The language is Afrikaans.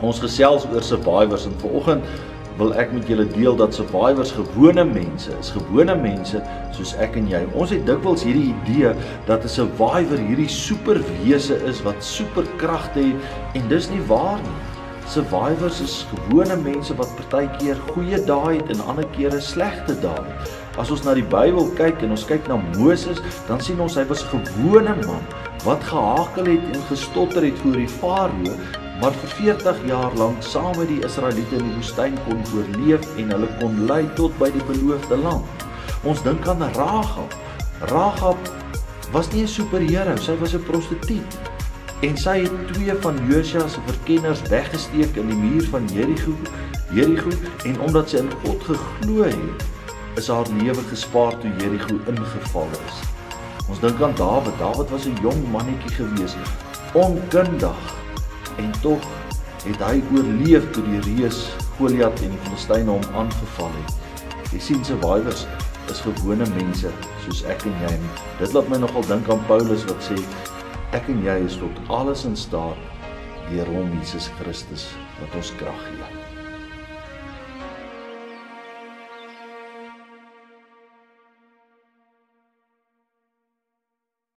Ons gesels oor survivors en vanoggend wil ek met julle deel dat survivors gewone mense is, gewone mense soos ek en jy. Ons het dikwels hierdie idee dat 'n survivor hierdie superwese is wat superkragte het en dis nie waar nie. Survivors is gewone mense wat partykeer goeie dae het en ander kere slegte dae. As ons na die Bybel kyk en ons kyk na Moses, dan sien ons hy was 'n gewone man wat gehakel het en gestotter het voor die farao, maar vir 40 jaar lank saam met die Israeliete in die woestyn kon oorleef en hulle kon lei tot by die beloofde land. Ons dink aan Rahab. Rahab was nie 'n superheld, sy was 'n prostituut. En sy het 2 van Josua se verkenners weggesteek in die muur van Jerigo en omdat sy in God geglo het, is haar lewe gespaar toe Jerigo ingeval is. Ons dink aan Dawid. Dawid was 'n jong mannetjie gewees, onkundig, en tog het hy oorleef toe die reus Goliat en die Filistyne hom aangeval het. Jy sien, survivors is gewone mense soos ek en jy. Dit laat my nogal dink aan Paulus wat sê, ek en jy is tot alles in staat deur hom Jesus Christus wat ons krag gee.